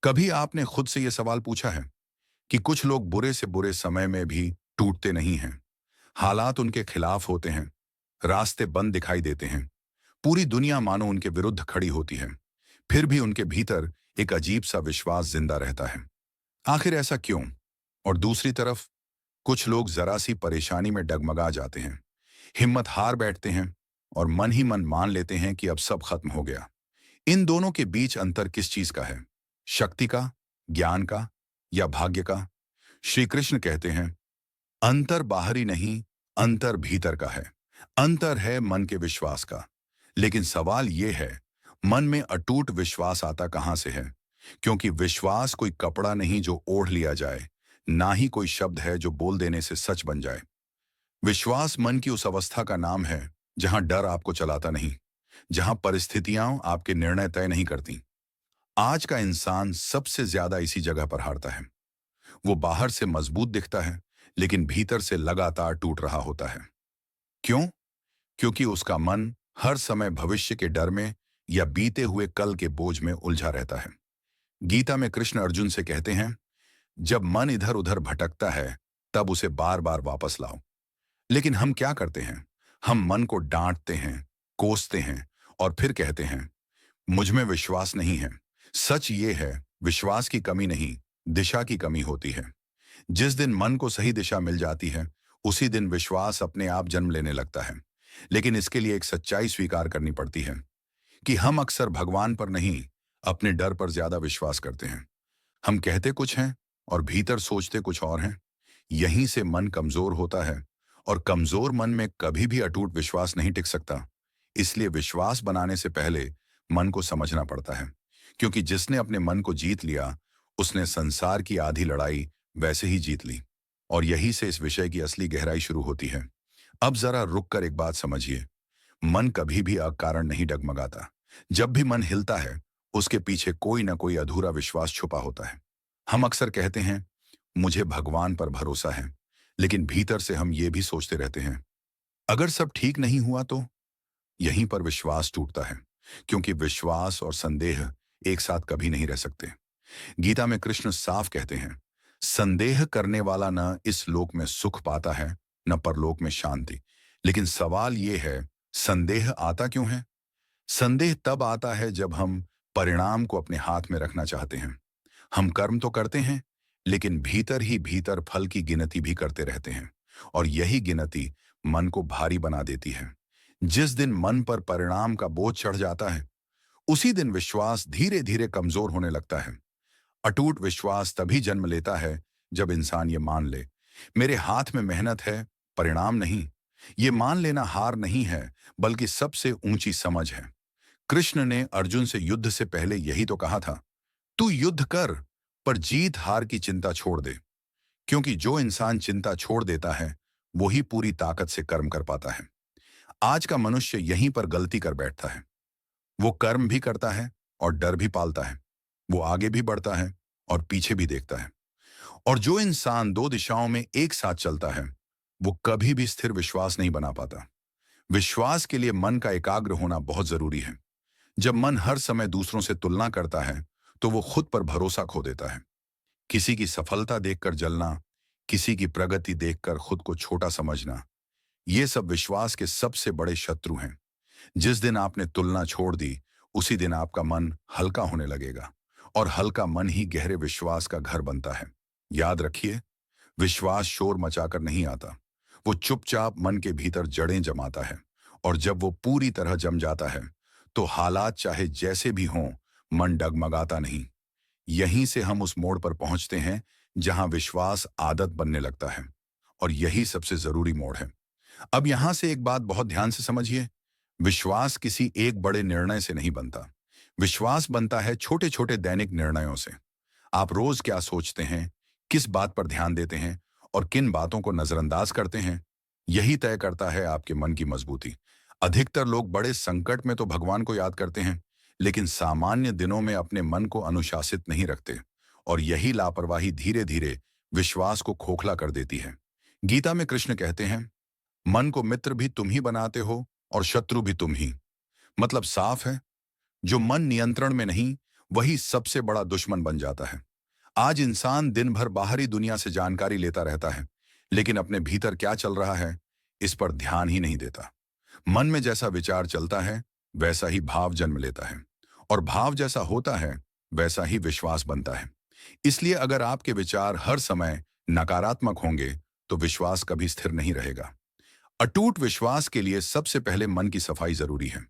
कभी आपने खुद से यह सवाल पूछा है कि कुछ लोग बुरे से बुरे समय में भी टूटते नहीं हैं। हालात उनके खिलाफ होते हैं, रास्ते बंद दिखाई देते हैं, पूरी दुनिया मानो उनके विरुद्ध खड़ी होती है, फिर भी उनके भीतर एक अजीब सा विश्वास जिंदा रहता है। आखिर ऐसा क्यों? और दूसरी तरफ कुछ लोग जरा सी परेशानी में डगमगा जाते हैं, हिम्मत हार बैठते हैं और मन ही मन मान लेते हैं कि अब सब खत्म हो गया। इन दोनों के बीच अंतर किस चीज का है? शक्ति का, ज्ञान का या भाग्य का? श्री कृष्ण कहते हैं, अंतर बाहरी नहीं, अंतर भीतर का है। अंतर है मन के विश्वास का। लेकिन सवाल यह है, मन में अटूट विश्वास आता कहां से है? क्योंकि विश्वास कोई कपड़ा नहीं जो ओढ़ लिया जाए, ना ही कोई शब्द है जो बोल देने से सच बन जाए। विश्वास मन की उस अवस्था का नाम है जहां डर आपको चलाता नहीं, जहां परिस्थितियां आपके निर्णय तय नहीं करती। आज का इंसान सबसे ज्यादा इसी जगह पर हारता है। वो बाहर से मजबूत दिखता है, लेकिन भीतर से लगातार टूट रहा होता है। क्यों? क्योंकि उसका मन हर समय भविष्य के डर में या बीते हुए कल के बोझ में उलझा रहता है। गीता में कृष्ण अर्जुन से कहते हैं, जब मन इधर उधर भटकता है, तब उसे बार बार वापस लाओ। लेकिन हम क्या करते हैं? हम मन को डांटते हैं, कोसते हैं और फिर कहते हैं, मुझ में विश्वास नहीं है। सच ये है, विश्वास की कमी नहीं, दिशा की कमी होती है। जिस दिन मन को सही दिशा मिल जाती है, उसी दिन विश्वास अपने आप जन्म लेने लगता है। लेकिन इसके लिए एक सच्चाई स्वीकार करनी पड़ती है कि हम अक्सर भगवान पर नहीं, अपने डर पर ज्यादा विश्वास करते हैं। हम कहते कुछ हैं और भीतर सोचते कुछ और हैं। यहीं से मन कमजोर होता है, और कमजोर मन में कभी भी अटूट विश्वास नहीं टिक सकता। इसलिए विश्वास बनाने से पहले मन को समझना पड़ता है, क्योंकि जिसने अपने मन को जीत लिया, उसने संसार की आधी लड़ाई वैसे ही जीत ली। और यही से इस विषय की असली गहराई शुरू होती है। अब जरा रुक कर एक बात समझिए। मन कभी भी अकारण नहीं डगमगाता। जब भी मन हिलता है, उसके पीछे कोई ना कोई अधूरा विश्वास छुपा होता है। हम अक्सर कहते हैं, मुझे भगवान पर भरोसा है, लेकिन भीतर से हम ये भी सोचते रहते हैं, अगर सब ठीक नहीं हुआ तो? यहीं पर विश्वास टूटता है, क्योंकि विश्वास और संदेह एक साथ कभी नहीं रह सकते। गीता में कृष्ण साफ कहते हैं, संदेह करने वाला न इस लोक में सुख पाता है, न परलोक में शांति। लेकिन सवाल यह है, संदेह आता क्यों है? संदेह तब आता है जब हम परिणाम को अपने हाथ में रखना चाहते हैं। हम कर्म तो करते हैं, लेकिन भीतर ही भीतर फल की गिनती भी करते रहते हैं, और यही गिनती मन को भारी बना देती है। जिस दिन मन पर परिणाम का बोझ चढ़ जाता है, उसी दिन विश्वास धीरे धीरे कमजोर होने लगता है। अटूट विश्वास तभी जन्म लेता है जब इंसान ये मान ले, मेरे हाथ में मेहनत है, परिणाम नहीं। ये मान लेना हार नहीं है, बल्कि सबसे ऊंची समझ है। कृष्ण ने अर्जुन से युद्ध से पहले यही तो कहा था, तू युद्ध कर, पर जीत हार की चिंता छोड़ दे। क्योंकि जो इंसान चिंता छोड़ देता है, वो ही पूरी ताकत से कर्म कर पाता है। आज का मनुष्य यहीं पर गलती कर बैठता है। वो कर्म भी करता है और डर भी पालता है। वो आगे भी बढ़ता है और पीछे भी देखता है। और जो इंसान दो दिशाओं में एक साथ चलता है, वो कभी भी स्थिर विश्वास नहीं बना पाता। विश्वास के लिए मन का एकाग्र होना बहुत जरूरी है। जब मन हर समय दूसरों से तुलना करता है, तो वो खुद पर भरोसा खो देता है। किसी की सफलता देखकर जलना, किसी की प्रगति देखकर खुद को छोटा समझना, ये सब विश्वास के सबसे बड़े शत्रु हैं। जिस दिन आपने तुलना छोड़ दी, उसी दिन आपका मन हल्का होने लगेगा, और हल्का मन ही गहरे विश्वास का घर बनता है। याद रखिए, विश्वास शोर मचाकर नहीं आता। वो चुपचाप मन के भीतर जड़ें जमाता है, और जब वो पूरी तरह जम जाता है, तो हालात चाहे जैसे भी हों, मन डगमगाता नहीं। यहीं से हम उस मोड़ पर पहुंचते हैं जहां विश्वास आदत बनने लगता है, और यही सबसे जरूरी मोड़ है। अब यहां से एक बात बहुत ध्यान से समझिए, विश्वास किसी एक बड़े निर्णय से नहीं बनता। विश्वास बनता है छोटे छोटे दैनिक निर्णयों से। आप रोज क्या सोचते हैं, किस बात पर ध्यान देते हैं और किन बातों को नजरअंदाज करते हैं, यही तय करता है आपके मन की मजबूती। अधिकतर लोग बड़े संकट में तो भगवान को याद करते हैं, लेकिन सामान्य दिनों में अपने मन को अनुशासित नहीं रखते, और यही लापरवाही धीरे धीरे विश्वास को खोखला कर देती है। गीता में कृष्ण कहते हैं, मन को मित्र भी तुम ही बनाते हो और शत्रु भी तुम ही। मतलब साफ है, जो मन नियंत्रण में नहीं, वही सबसे बड़ा दुश्मन बन जाता है। आज इंसान दिन भर बाहरी दुनिया से जानकारी लेता रहता है, लेकिन अपने भीतर क्या चल रहा है, इस पर ध्यान ही नहीं देता। मन में जैसा विचार चलता है, वैसा ही भाव जन्म लेता है, और भाव जैसा होता है, वैसा ही विश्वास बनता है। इसलिए अगर आपके विचार हर समय नकारात्मक होंगे, तो विश्वास कभी स्थिर नहीं रहेगा। अटूट विश्वास के लिए सबसे पहले मन की सफाई जरूरी है।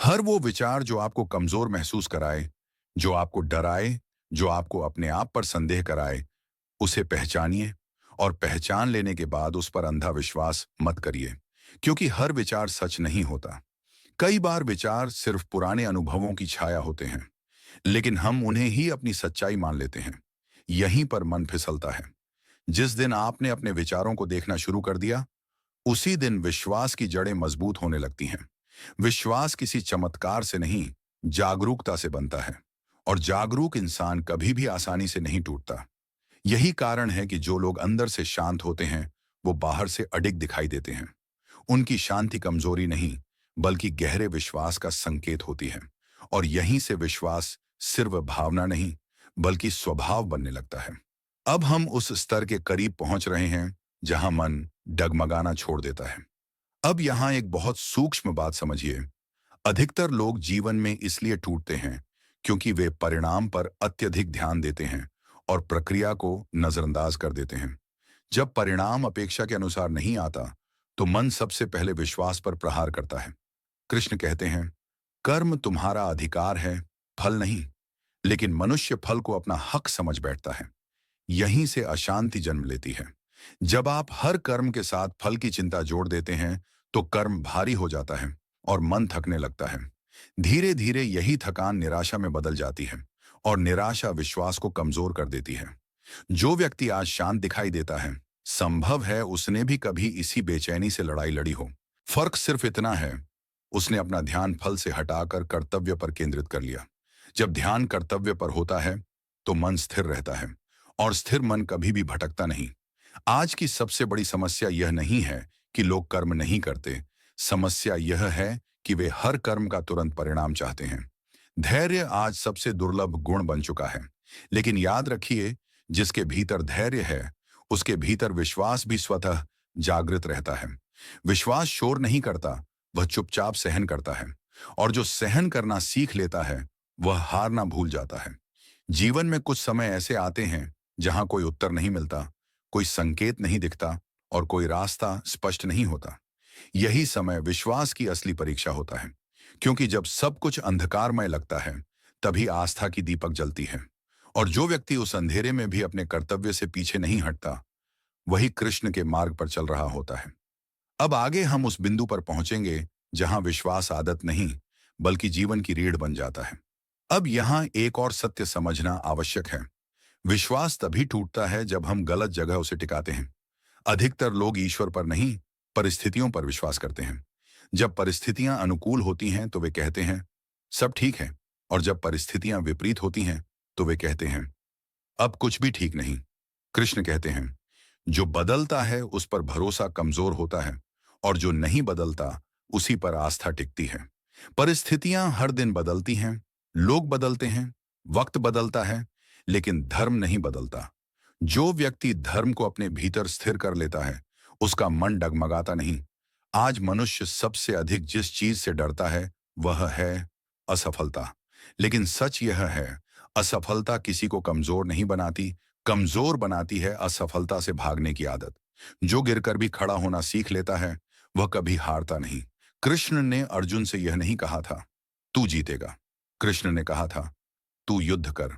हर वो विचार जो आपको कमजोर महसूस कराए, जो आपको डराए, जो आपको अपने आप पर संदेह कराए, उसे पहचानिए, और पहचान लेने के बाद उस पर अंधा विश्वास मत करिए, क्योंकि हर विचार सच नहीं होता। कई बार विचार सिर्फ पुराने अनुभवों की छाया होते हैं, लेकिन हम उन्हें ही अपनी सच्चाई मान लेते हैं। यहीं पर मन फिसलता है। जिस दिन आपने अपने विचारों को देखना शुरू कर दिया, उसी दिन विश्वास की जड़ें मजबूत होने लगती हैं। विश्वास किसी चमत्कार से नहीं, जागरूकता से बनता है, और जागरूक इंसान कभी भी आसानी से नहीं टूटता। यही कारण है कि जो लोग अंदर से शांत होते हैं, वो बाहर से अडिग दिखाई देते हैं। उनकी शांति कमजोरी नहीं, बल्कि गहरे विश्वास का संकेत होती है, और यहीं से विश्वास सिर्फ भावना नहीं, बल्कि स्वभाव बनने लगता है। अब हम उस स्तर के करीब पहुंच रहे हैं जहां मन डगमगाना छोड़ देता है। अब यहां एक बहुत सूक्ष्म बात समझिए। अधिकतर लोग जीवन में इसलिए टूटते हैं क्योंकि वे परिणाम पर अत्यधिक ध्यान देते हैं और प्रक्रिया को नजरअंदाज कर देते हैं। जब परिणाम अपेक्षा के अनुसार नहीं आता, तो मन सबसे पहले विश्वास पर प्रहार करता है। कृष्ण कहते हैं, कर्म तुम्हारा अधिकार है, फल नहीं। लेकिन मनुष्य फल को अपना हक समझ बैठता है। यहीं से अशांति जन्म लेती है। जब आप हर कर्म के साथ फल की चिंता जोड़ देते हैं, तो कर्म भारी हो जाता है और मन थकने लगता है। धीरे धीरे यही थकान निराशा में बदल जाती है, और निराशा विश्वास को कमजोर कर देती है। जो व्यक्ति आज शांत दिखाई देता है, संभव है उसने भी कभी इसी बेचैनी से लड़ाई लड़ी हो। फर्क सिर्फ इतना है, उसने अपना ध्यान फल से हटाकर कर्तव्य पर केंद्रित कर लिया। जब ध्यान कर्तव्य पर होता है, तो मन स्थिर रहता है, और स्थिर मन कभी भी भटकता नहीं। आज की सबसे बड़ी समस्या यह नहीं है कि लोग कर्म नहीं करते। समस्या यह है कि वे हर कर्म का तुरंत परिणाम चाहते हैं। धैर्य आज सबसे दुर्लभ गुण बन चुका है। लेकिन याद रखिए, जिसके भीतर धैर्य है, उसके भीतर विश्वास भी स्वतः जागृत रहता है। विश्वास शोर नहीं करता, वह चुपचाप सहन करता है। और जो सहन करना सीख लेता है, वह हारना भूल जाता है। जीवन में कुछ समय ऐसे आते हैं जहां कोई उत्तर नहीं मिलता, कोई संकेत नहीं दिखता, और कोई रास्ता स्पष्ट नहीं होता। यही समय विश्वास की असली परीक्षा होता है, क्योंकि जब सब कुछ अंधकारमय लगता है, तभी आस्था की दीपक जलती है। और जो व्यक्ति उस अंधेरे में भी अपने कर्तव्य से पीछे नहीं हटता, वही कृष्ण के मार्ग पर चल रहा होता है। अब आगे हम उस बिंदु पर पहुंचेंगे जहां विश्वास आदत नहीं, बल्कि जीवन की रीढ़ बन जाता है। अब यहां एक और सत्य समझना आवश्यक है। विश्वास तभी टूटता है जब हम गलत जगह उसे टिकाते हैं। अधिकतर लोग ईश्वर पर नहीं, परिस्थितियों पर विश्वास करते हैं। जब परिस्थितियां अनुकूल होती हैं, तो वे कहते हैं सब ठीक है, और जब परिस्थितियां विपरीत होती हैं, तो वे कहते हैं अब कुछ भी ठीक नहीं। कृष्ण कहते हैं, जो बदलता है उस पर भरोसा कमजोर होता है, और जो नहीं बदलता उसी पर आस्था टिकती है। परिस्थितियां हर दिन बदलती हैं, लोग बदलते हैं, वक्त बदलता है, लेकिन धर्म नहीं बदलता। जो व्यक्ति धर्म को अपने भीतर स्थिर कर लेता है, उसका मन डगमगाता नहीं। आज मनुष्य सबसे अधिक जिस चीज से डरता है, वह है असफलता। लेकिन सच यह है, असफलता किसी को कमजोर नहीं बनाती, कमजोर बनाती है असफलता से भागने की आदत। जो गिरकर भी खड़ा होना सीख लेता है, वह कभी हारता नहीं। कृष्ण ने अर्जुन से यह नहीं कहा था तू जीतेगा। कृष्ण ने कहा था तू युद्ध कर,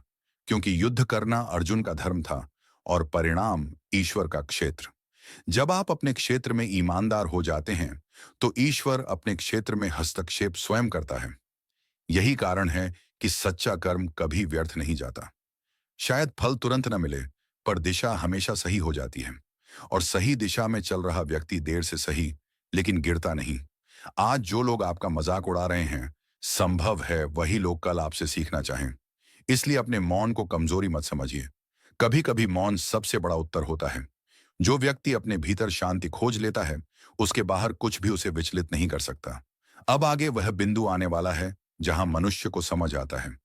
क्योंकि युद्ध करना अर्जुन का धर्म था, और परिणाम ईश्वर का क्षेत्र। जब आप अपने क्षेत्र में ईमानदार हो जाते हैं, तो ईश्वर अपने क्षेत्र में हस्तक्षेप स्वयं करता है। यही कारण है कि सच्चा कर्म कभी व्यर्थ नहीं जाता। शायद फल तुरंत न मिले, पर दिशा हमेशा सही हो जाती है। और सही दिशा में चल रहा व्यक्ति देर से सही, लेकिन गिरता नहीं। आज जो लोग आपका मजाक उड़ा रहे हैं, संभव है वही लोग कल आपसे सीखना चाहें। इसलिए अपने मौन को कमजोरी मत समझिए। कभी कभी मौन सबसे बड़ा उत्तर होता है। जो व्यक्ति अपने भीतर शांति खोज लेता है, उसके बाहर कुछ भी उसे विचलित नहीं कर सकता। अब आगे वह बिंदु आने वाला है जहां मनुष्य को समझ आता है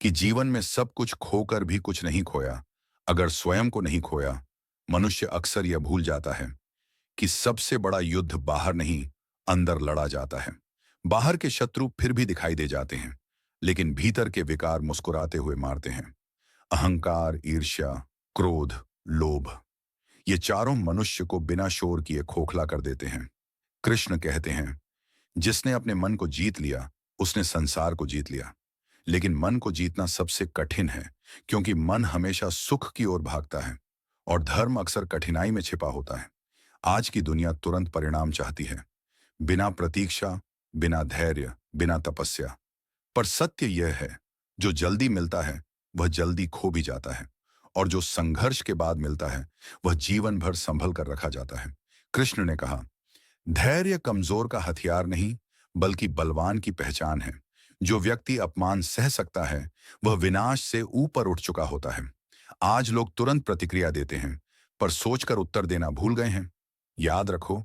कि जीवन में सब कुछ खोकर भी कुछ नहीं खोया। अगर स्वयं को नहीं खोया, मनुष्य अक्सर यह भूल जाता है कि सबसे बड़ा युद्ध बाहर नहीं, अंदर लड़ा जाता है। बाहर के शत्रु फिर भी दिखाई दे जाते हैं, लेकिन भीतर के विकार मुस्कुराते हुए मारते हैं। अहंकार, ईर्ष्या, क्रोध, लोभ, ये चारों मनुष्य को बिना शोर किए खोखला कर देते हैं। कृष्ण कहते हैं, जिसने अपने मन को जीत लिया, उसने संसार को जीत लिया। लेकिन मन को जीतना सबसे कठिन है, क्योंकि मन हमेशा सुख की ओर भागता है और धर्म अक्सर कठिनाई में छिपा होता है। आज की दुनिया तुरंत परिणाम चाहती है, बिना प्रतीक्षा, बिना धैर्य, बिना तपस्या। पर सत्य यह है, जो जल्दी मिलता है वह जल्दी खो भी जाता है, और जो संघर्ष के बाद मिलता है वह जीवन भर संभल कर रखा जाता है। कृष्ण ने कहा, धैर्य कमजोर का हथियार नहीं, बल्कि बलवान की पहचान है। जो व्यक्ति अपमान सह सकता है, वह विनाश से ऊपर उठ चुका होता है। आज लोग तुरंत प्रतिक्रिया देते हैं, पर सोचकर उत्तर देना भूल गए हैं। याद रखो,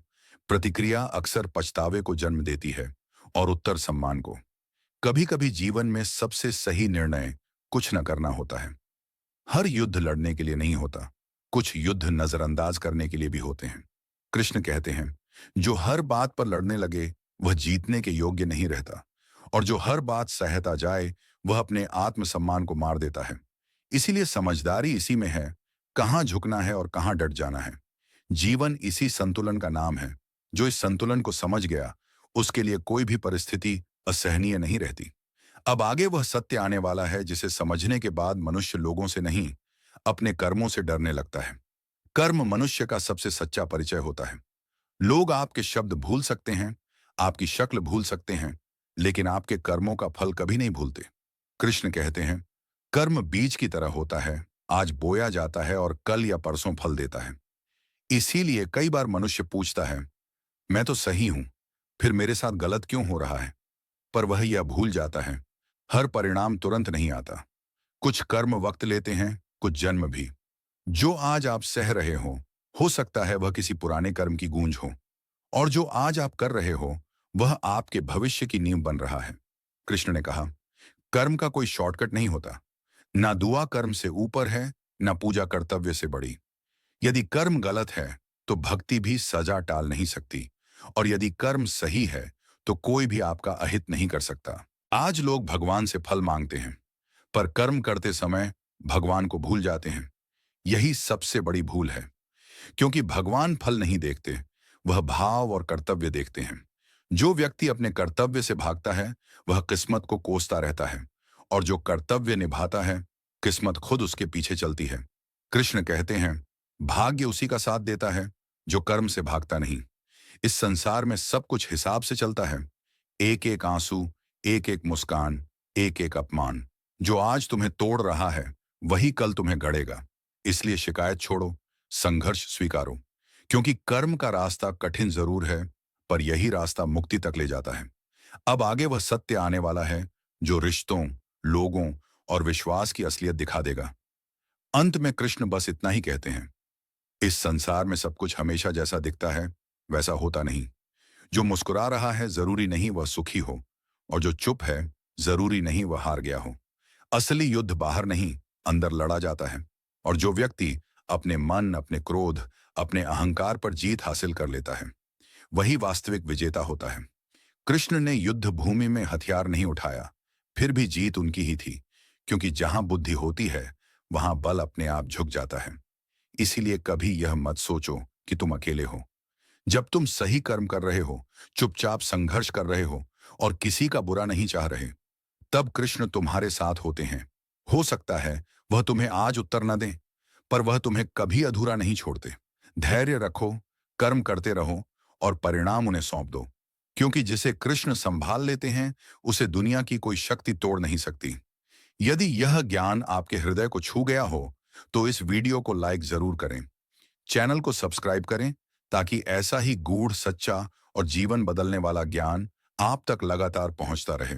प्रतिक्रिया अक्सर पछतावे को जन्म देती है और उत्तर सम्मान को। कभी कभी जीवन में सबसे सही निर्णय कुछ न करना होता है। हर युद्ध लड़ने के लिए नहीं होता, कुछ युद्ध नजरअंदाज करने के लिए भी होते हैं। कृष्ण कहते हैं, जो हर बात पर लड़ने लगे वह जीतने के योग्य नहीं रहता, और जो हर बात सहता जाए वह अपने आत्मसम्मान को मार देता है। इसीलिए समझदारी इसी में है, कहाँ झुकना है और कहाँ डट जाना है। जीवन इसी संतुलन का नाम है। जो इस संतुलन को समझ गया, उसके लिए कोई भी परिस्थिति असहनीय नहीं रहती। अब आगे वह सत्य आने वाला है, जिसे समझने के बाद मनुष्य लोगों से नहीं, अपने कर्मों से डरने लगता है। कर्म मनुष्य का सबसे सच्चा परिचय होता है। लोग आपके शब्द भूल सकते हैं, आपकी शक्ल भूल सकते हैं, लेकिन आपके कर्मों का फल कभी नहीं भूलते। कृष्ण कहते हैं, कर्म बीज की तरह होता है, आज बोया जाता है और कल या परसों फल देता है। इसीलिए कई बार मनुष्य पूछता है, मैं तो सही हूं, फिर मेरे साथ गलत क्यों हो रहा है? पर वह यह भूल जाता है, हर परिणाम तुरंत नहीं आता। कुछ कर्म वक्त लेते हैं, कुछ जन्म भी। जो आज आप सह रहे हो सकता है वह किसी पुराने कर्म की गूंज हो, और जो आज आप कर रहे हो वह आपके भविष्य की नींव बन रहा है। कृष्ण ने कहा, कर्म का कोई शॉर्टकट नहीं होता। ना दुआ कर्म से ऊपर है, ना पूजा कर्तव्य से बड़ी। यदि कर्म गलत है तो भक्ति भी सजा टाल नहीं सकती, और यदि कर्म सही है तो कोई भी आपका अहित नहीं कर सकता। आज लोग भगवान से फल मांगते हैं, पर कर्म करते समय भगवान को भूल जाते हैं। यही सबसे बड़ी भूल है, क्योंकि भगवान फल नहीं देखते, वह भाव और कर्तव्य देखते हैं। जो व्यक्ति अपने कर्तव्य से भागता है वह किस्मत को कोसता रहता है, और जो कर्तव्य निभाता है किस्मत खुद उसके पीछे चलती है। कृष्ण कहते हैं, भाग्य उसी का साथ देता है जो कर्म से भागता नहीं। इस संसार में सब कुछ हिसाब से चलता है। एक एक आंसू, एक एक मुस्कान, एक एक अपमान, जो आज तुम्हें तोड़ रहा है वही कल तुम्हें गड़ेगा। इसलिए शिकायत छोड़ो, संघर्ष स्वीकारो, क्योंकि कर्म का रास्ता कठिन जरूर है, पर यही रास्ता मुक्ति तक ले जाता है। अब आगे वह सत्य आने वाला है, जो रिश्तों, लोगों और विश्वास की असलियत दिखा देगा। अंत में कृष्ण बस इतना ही कहते हैं, इस संसार में सब कुछ हमेशा जैसा दिखता है वैसा होता नहीं। जो मुस्कुरा रहा है जरूरी नहीं वह सुखी हो, और जो चुप है जरूरी नहीं वह हार गया हो। असली युद्ध बाहर नहीं, अंदर लड़ा जाता है, और जो व्यक्ति अपने मन, अपने क्रोध, अपने अहंकार पर जीत हासिल कर लेता है वही वास्तविक विजेता होता है। कृष्ण ने युद्ध भूमि में हथियार नहीं उठाया, फिर भी जीत उनकी ही थी, क्योंकि जहां बुद्धि होती है वहां बल अपने आप झुक जाता है। इसीलिए कभी यह मत सोचो कि तुम अकेले हो। जब तुम सही कर्म कर रहे हो, चुपचाप संघर्ष कर रहे हो और किसी का बुरा नहीं चाह रहे, तब कृष्ण तुम्हारे साथ होते हैं। हो सकता है वह तुम्हें आज उत्तर न दें, पर वह तुम्हें कभी अधूरा नहीं छोड़ते। धैर्य रखो, कर्म करते रहो और परिणाम उन्हें सौंप दो, क्योंकि जिसे कृष्ण संभाल लेते हैं उसे दुनिया की कोई शक्ति तोड़ नहीं सकती। यदि यह ज्ञान आपके हृदय को छू गया हो तो इस वीडियो को लाइक जरूर करें, चैनल को सब्सक्राइब करें, ताकि ऐसा ही गूढ़, सच्चा और जीवन बदलने वाला ज्ञान आप तक लगातार पहुंचता रहे।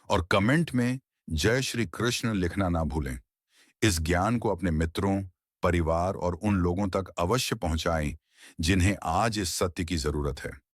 और कमेंट में जय श्री कृष्ण लिखना ना भूलें। इस ज्ञान को अपने मित्रों, परिवार और उन लोगों तक अवश्य पहुंचाएं जिन्हें आज इस सत्य की जरूरत है।